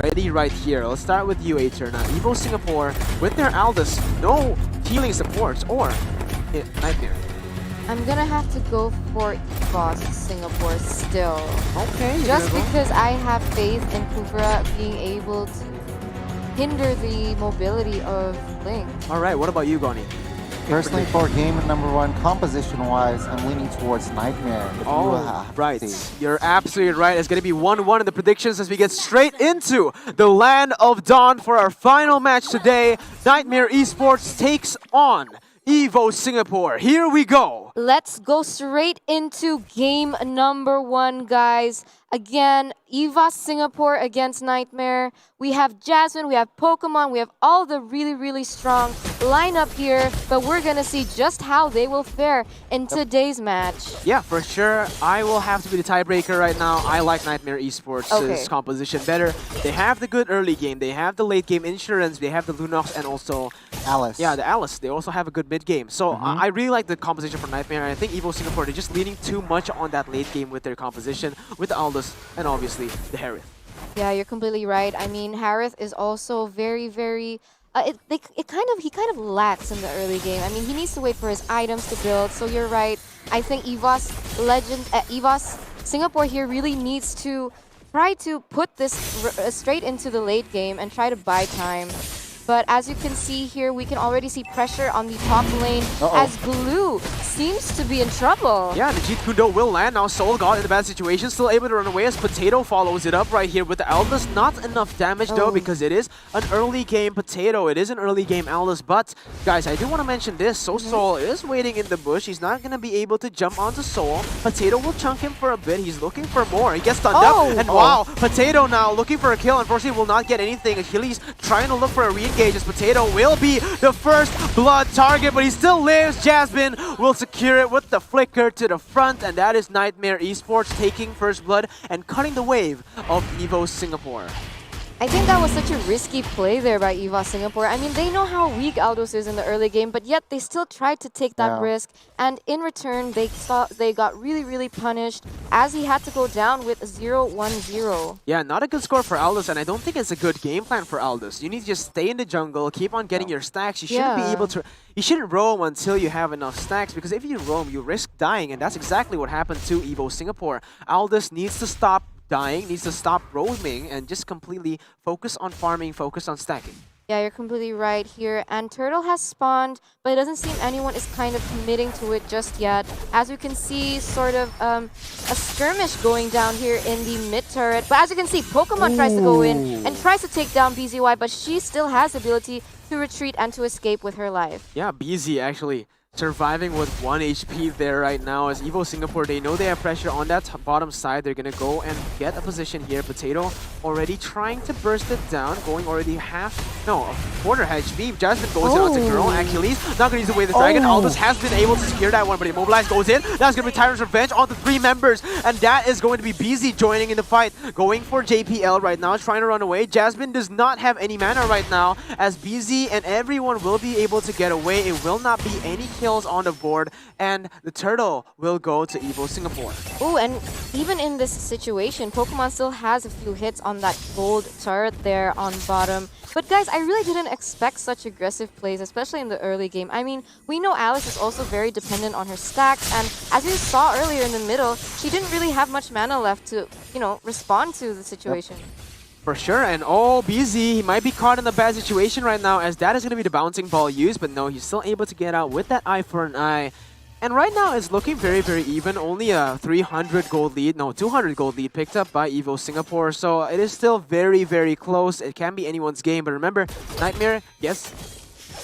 ready right here. Let's start with you, Aether. Now, Evos Singapore, with their Aldous, no healing supports or Nightmare. I'm gonna have to go for Evos Singapore still. Okay. Just because I have faith in Kuvra being able to hinder the mobility of Link. Alright, what about you, Goni? Personally, for game number 1, composition-wise, I'm leaning towards Nightmare. If you will have to right. see. You're absolutely right. It's going to be 1-1 in the predictions as we get straight into the Land of Dawn for our final match today. Nightmare Esports takes on Evos Singapore. Here we go. Let's go straight into game number 1, guys. Again, Evos Singapore against Nightmare. We have Jasmine, we have Pokemon, we have all the really strong lineup here, but we're gonna see just how they will fare in today's match. Yeah, for sure. I will have to be the tiebreaker right now. I like Nightmare Esports' composition better. They have the good early game, they have the late game insurance, they have the Lunox and also Alice. Yeah, the Alice. They also have a good mid game. So I really like the composition for Nightmare. And I think Evos Singapore, they're just leaning too much on that late game with their composition, with the Aldous and obviously the Harith. Yeah, you're completely right. I mean, Harith is also very he kind of lacks in the early game. I mean, he needs to wait for his items to build. So you're right. I think Evos Singapore here really needs to try to put this straight into the late game and try to buy time. But as you can see here, we can already see pressure on the top lane as Blue seems to be in trouble. Yeah, the Jeet Kundo will land. Now Soul God in a bad situation, still able to run away as Potato follows it up right here with the Aldous. Not enough damage though, because it is an early game Potato. It is an early game Aldous. But guys, I do want to mention this. So Soul is waiting in the bush. He's not going to be able to jump onto Soul. Potato will chunk him for a bit. He's looking for more. He gets stunned up. And wow, Potato now looking for a kill. Unfortunately, will not get anything. Achilles trying to look for a re-engage. As Potato will be the first blood target, but he still lives. Jasmine will secure it with the flicker to the front, and that is Nightmare Esports taking first blood and cutting the wave of Evos Singapore. I think that was such a risky play there by Evos Singapore. I mean, they know how weak Aldous is in the early game, but yet they still tried to take that risk. And in return, they got really punished as he had to go down with 0-1-0. Yeah, not a good score for Aldous, and I don't think it's a good game plan for Aldous. You need to just stay in the jungle, keep on getting your stacks. You shouldn't be able to... You shouldn't roam until you have enough stacks, because if you roam, you risk dying, and that's exactly what happened to Evos Singapore. Aldous needs to stop dying, needs to stop roaming and just completely focus on farming, focus on stacking. Yeah, you're completely right here. And Turtle has spawned, but it doesn't seem anyone is kind of committing to it just yet. As you can see, sort of a skirmish going down here in the mid turret. But as you can see, Pokemon tries to go in and tries to take down BZY, but she still has the ability to retreat and to escape with her life. Yeah, BZ actually surviving with 1 HP there right now as Evos Singapore, they know they have pressure on that bottom side. They're gonna go and get a position here. Potato already trying to burst it down, going already a quarter HP. Jasmine goes in onto Girl. Achilles not gonna use away the dragon. Aldous has been able to secure that one, but Immobilize goes in. That's gonna be Tyrant's Revenge on the 3 members, and that is going to be BZ joining in the fight, going for JPL right now, trying to run away. Jasmine does not have any mana right now, as BZ and everyone will be able to get away. It will not be any kills on the board, and the turtle will go to Evos Singapore. Oh, and even in this situation, Pokemon still has a few hits on that gold turret there on bottom. But guys, I really didn't expect such aggressive plays, especially in the early game. I mean, we know Alice is also very dependent on her stacks, and as you saw earlier in the middle, she didn't really have much mana left to, respond to the situation. For sure, and BZ, he might be caught in a bad situation right now, as that is going to be the bouncing ball used, but no, he's still able to get out with that eye for an eye. And right now, it's looking very even. Only a 300 gold lead, no, 200 gold lead picked up by Evos Singapore, so it is still very close. It can be anyone's game, but remember, Nightmare, yes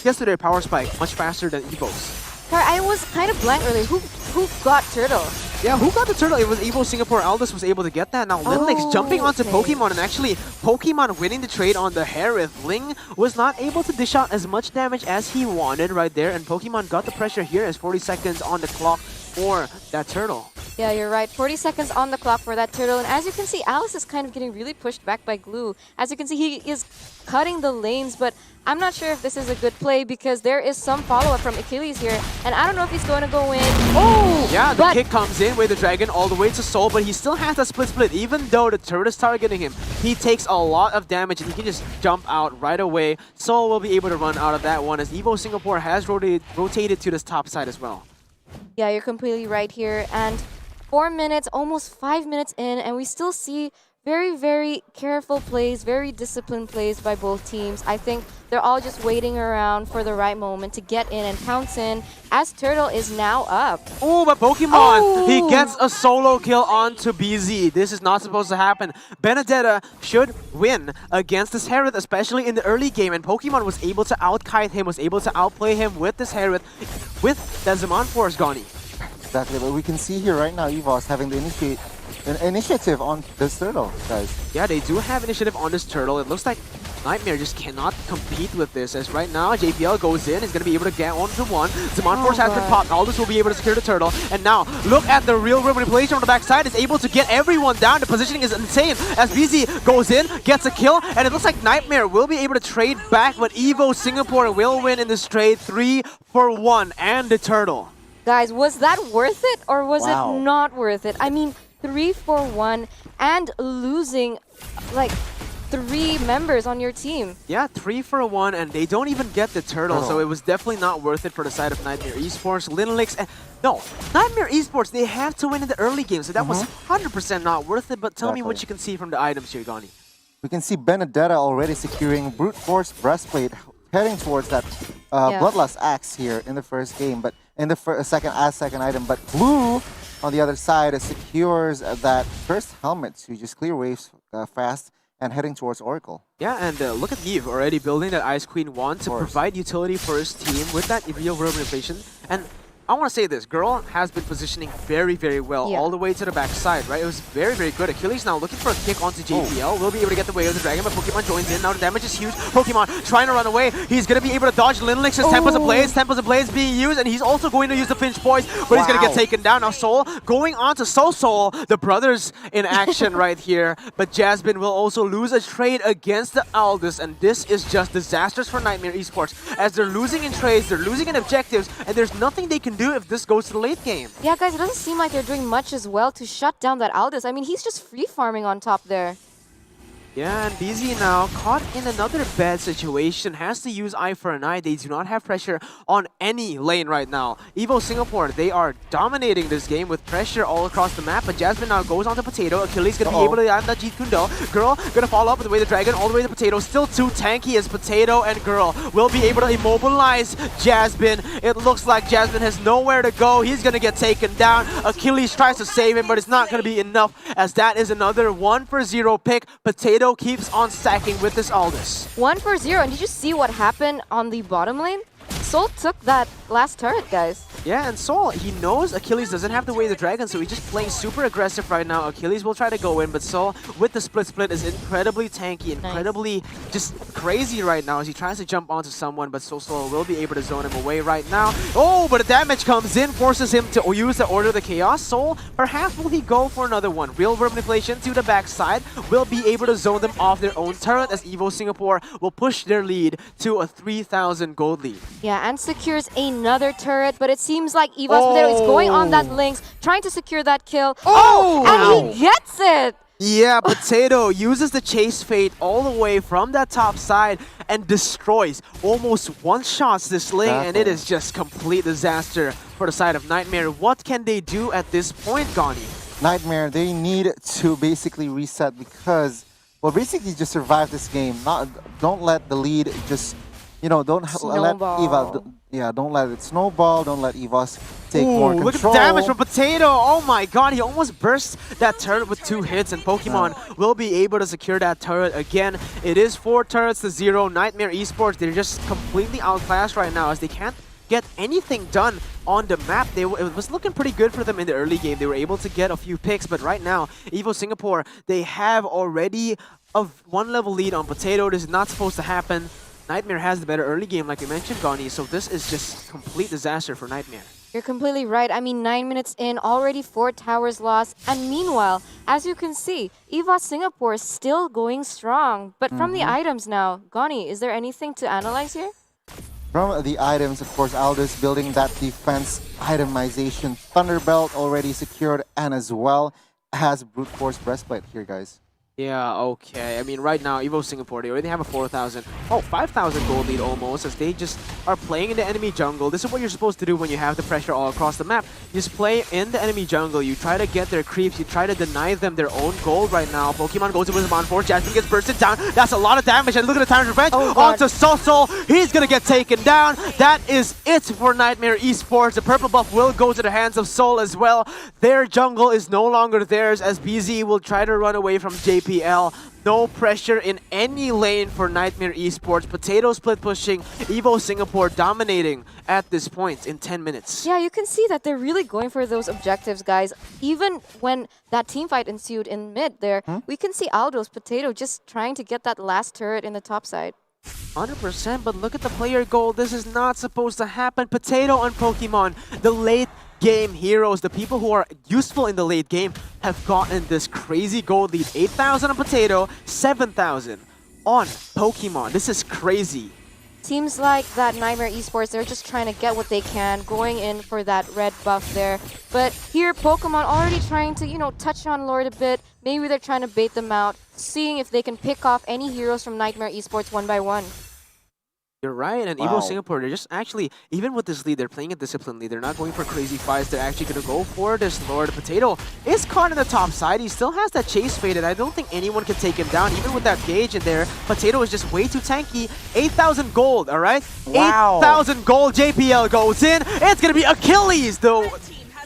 to their power spike, much faster than Evos. Sorry, I was kind of blank earlier. Who got Turtle? Yeah, who got the turtle? It was Evos Singapore. Aldous was able to get that. Now Linlix jumping onto Pokemon, and actually Pokemon winning the trade on the Harith. Ling was not able to dish out as much damage as he wanted right there, and Pokemon got the pressure here as 40 seconds on the clock for that turtle. Yeah, you're right. 40 seconds on the clock for that turtle. And as you can see, Alice is kind of getting really pushed back by Glue. As you can see, he is cutting the lanes, but I'm not sure if this is a good play because there is some follow-up from Achilles here. And I don't know if he's going to go in. Oh! Yeah, the kick comes in with the dragon all the way to Soul, but he still has a split. Even though the turret is targeting him, he takes a lot of damage and he can just jump out right away. Soul will be able to run out of that one as Evo Singapore has rotated to this top side as well. Yeah, you're completely right here. And 4 minutes, almost 5 minutes in, and we still see very, very careful plays, very disciplined plays by both teams. I think they're all just waiting around for the right moment to get in and pounce in as Turtle is now up. Oh, but Pokemon, he gets a solo kill onto BZ. This is not supposed to happen. Benedetta should win against this Herod, especially in the early game, and Pokemon was able to outkite him, was able to outplay him with this Herod, with that Zaman Force, Gani. Exactly, but we can see here right now Evos having the initiative on this turtle, guys. Yeah, they do have initiative on this turtle. It looks like Nightmare just cannot compete with this, as right now JPL goes in, is going to be able to get onto one. Zaman Force has been popped. Aldous will be able to secure the turtle. And now, look at the real manipulation on the backside. Is able to get everyone down. The positioning is insane as BZ goes in, gets a kill, and it looks like Nightmare will be able to trade back, but Evo Singapore will win in this trade 3-for-1 and the turtle. Guys, was that worth it or was Wow. it not worth it? I mean, 3-for-1 and losing like 3 members on your team. Yeah, 3-for-1, and they don't even get the turtle, so it was definitely not worth it for the side of Nightmare Esports. Linlix, and no, Nightmare Esports, they have to win in the early game, so that was 100% not worth it. But tell me what you can see from the items here, Gani. We can see Benedetta already securing Brute Force Breastplate, heading towards that Bloodlust Axe here in the first game, but in the second item. But Blue, on the other side, secures that first helmet to just clear waves fast and heading towards Oracle. Yeah, and look at Eve already building that Ice Queen wand to provide utility for his team with that real world manipulation. And I want to say this, Girl has been positioning very, very well all the way to the backside, right? It was very, very good. Achilles now looking for a kick onto JPL. Will be able to get the way of the dragon, but Pokemon joins in. Now the damage is huge. Pokemon trying to run away. He's going to be able to dodge Linlix's Tempest of Blaze being used, and he's also going to use the Finch Poise, but he's going to get taken down. Now Soul going on to Soul, the brothers in action right here, but Jasmine will also lose a trade against the Aldous, and this is just disastrous for Nightmare Esports, as they're losing in trades, they're losing in objectives, and there's nothing they can do if this goes to the late game. Yeah, guys, it doesn't seem like they're doing much as well to shut down that Aldous. I mean, he's just free farming on top there. Yeah, and BZ now caught in another bad situation, has to use Eye for an Eye. They do not have pressure on any lane right now. Evo Singapore, they are dominating this game with pressure all across the map, but Jasmine now goes on to Potato. Achilles gonna be able to land that Jeet Kundo. Girl gonna follow up with the way the dragon all the way to Potato. Still too tanky as Potato and Girl will be able to immobilize Jasmine. It looks like Jasmine has nowhere to go. He's gonna get taken down. Achilles tries to save him, but it's not gonna be enough, as that is another 1-for-0 pick. Potato keeps on stacking with this Aldous. 1-for-0, and did you see what happened on the bottom lane? Soul took that last turret, guys. Yeah, and Soul, he knows Achilles doesn't have the way of the dragon, so he's just playing super aggressive right now. Achilles will try to go in, but Soul, with the split, is incredibly tanky, incredibly just crazy right now as he tries to jump onto someone, but Soul will be able to zone him away right now. Oh, but the damage comes in, forces him to use the Order of the Chaos. Soul, perhaps will he go for another one? Real world manipulation to the backside will be able to zone them off their own turret, as Evo Singapore will push their lead to a 3,000 gold lead. Yeah, and secures another turret, but it seems like Evos Potato is going on that Lynx, trying to secure that kill. And he gets it! Yeah, Potato uses the Chase Fate all the way from that top side and destroys, almost one-shots this lane, and it is just complete disaster for the side of Nightmare. What can they do at this point, Gani? Nightmare, they need to basically reset because, well, basically just survive this game. Don't let the lead just, you know, don't let Eva, don't let it snowball. Don't let Evos take more control. Look at the damage from Potato. Oh my god, he almost burst that turret with 2 hits, and Pokemon will be able to secure that turret again. It is 4 turrets to 0. Nightmare Esports, they're just completely outclassed right now as they can't get anything done on the map. It was looking pretty good for them in the early game. They were able to get a few picks, but right now, Evo Singapore, they have already a 1-level lead on Potato. This is not supposed to happen. Nightmare has the better early game, like we mentioned, Gani, so this is just complete disaster for Nightmare. You're completely right. I mean, 9 minutes in, already 4 towers lost. And meanwhile, as you can see, Evos Singapore is still going strong. But from the items now, Goni, is there anything to analyze here? From the items, of course, Aldous building that defense itemization. Thunderbelt already secured, and as well has Brute Force Breastplate here, guys. Yeah, okay. I mean, right now, Evo Singapore, they already have a 5,000 gold lead almost, as they just are playing in the enemy jungle. This is what you're supposed to do when you have the pressure all across the map. You just play in the enemy jungle. You try to get their creeps. You try to deny them their own gold right now. Pokemon goes with him on 4. Jasmine gets bursted down. That's a lot of damage. And look at the time's revenge. Onto Soso. He's going to get taken down. That is it for Nightmare Esports. The purple buff will go to the hands of Soul as well. Their jungle is no longer theirs, as BZ will try to run away from JPL. No pressure in any lane for Nightmare Esports. Potato split pushing, Evo Singapore dominating at this point in 10 minutes. Yeah, you can see that they're really going for those objectives, guys. Even when that team fight ensued in mid there, we can see Aldo's Potato just trying to get that last turret in the top side. 100%, but look at the player goal. This is not supposed to happen. Potato on Pokemon, the late game heroes, the people who are useful in the late game, have gotten this crazy gold lead. 8,000 on Potato, 7,000 on Pokemon. This is crazy. Seems like that Nightmare Esports, they're just trying to get what they can, going in for that red buff there. But here, Pokemon already trying to, you know, touch on Lord a bit. Maybe they're trying to bait them out, seeing if they can pick off any heroes from Nightmare Esports one by one. You're right, and Evo Singapore, they're just actually, even with this lead, they're playing it disciplinedly. They're not going for crazy fights. They're actually going to go for this Lord. Potato is caught in the top side. He still has that chase faded. I don't think anyone can take him down, even with that gauge in there. Potato is just way too tanky. 8,000 gold, all right? Wow. 8,000 gold. JPL goes in. It's going to be Achilles, though,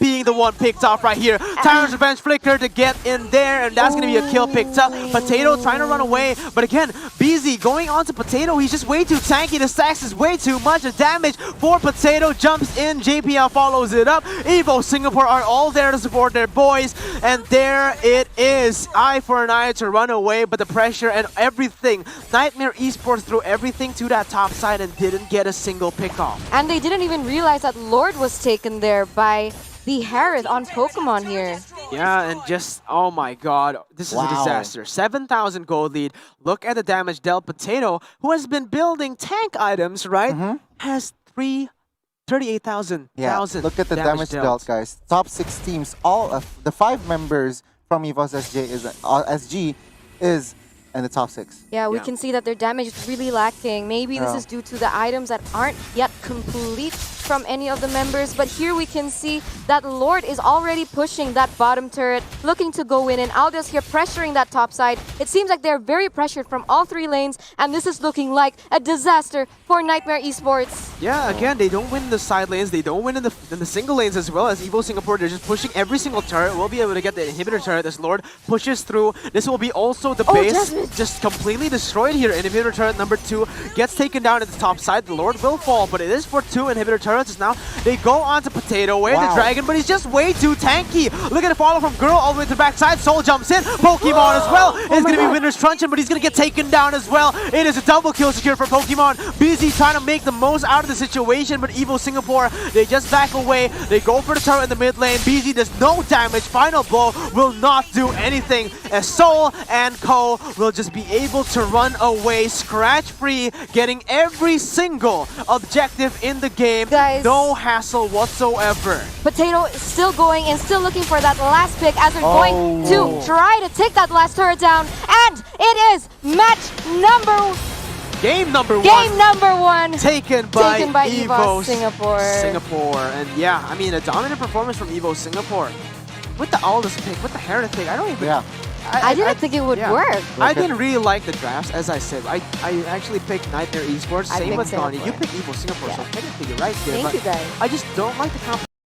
being the one picked off right here. Tyrant's Revenge Flicker to get in there, and that's going to be a kill picked up. Potato trying to run away, but again, BZ going on to Potato. He's just way too tanky. The stacks is way too much. The damage for Potato jumps in. JPL follows it up. Evo Singapore are all there to support their boys, and there it is. Eye for an eye to run away, but the pressure and everything. Nightmare Esports threw everything to that top side and didn't get a single pick off. And they didn't even realize that Lord was taken there by the Harith on Pokemon here. Yeah, and just, oh my god, this is a disaster. 7,000 gold lead. Look at the damage dealt. Potato, who has been building tank items, right, has 38,000. Yeah, look at the damage dealt, guys. Top 6 teams, all of the 5 members from Evos SG is in the top 6. Yeah, we can see that their damage is really lacking. Maybe this is due to the items that aren't yet complete from any of the members, but here we can see that Lord is already pushing that bottom turret, looking to go in, and Aldous here pressuring that top side. It seems like they're very pressured from all 3 lanes, and this is looking like a disaster for Nightmare Esports. Yeah, again, they don't win in the side lanes, they don't win in the single lanes as well as Evo Singapore. They're just pushing every single turret. We'll be able to get the inhibitor turret as Lord pushes through. This will be also the base just completely destroyed here. Inhibitor turret number 2 gets taken down at the top side. The Lord will fall, but it is for 2 inhibitor turrets. Now they go on to Potato, away the dragon, but he's just way too tanky. Look at the follow from Girl all the way to the backside. Soul jumps in. Pokemon as well is going to be Winner's Truncheon, but he's going to get taken down as well. It is a double kill secure for Pokemon. Busy trying to make the most out of the situation, but Evo Singapore, they just back away. They go for the turret in the mid lane. BZ does no damage. Final blow will not do anything, as Soul and Co will just be able to run away scratch-free, getting every single objective in the game. Guys, no hassle whatsoever. Potato is still going and still looking for that last pick as they're going to try to take that last turret down. And it is Game number one taken by Evo Singapore. And yeah, I mean, a dominant performance from Evo Singapore. With the Aldous pick, with the Harith pick, I don't even... I didn't think it would work. I didn't really like the drafts, as I said. I actually picked Nightmare Esports. Same with Donnie. You picked Evo Singapore, so technically you're right there. Thank you, guys. I just don't like the competition.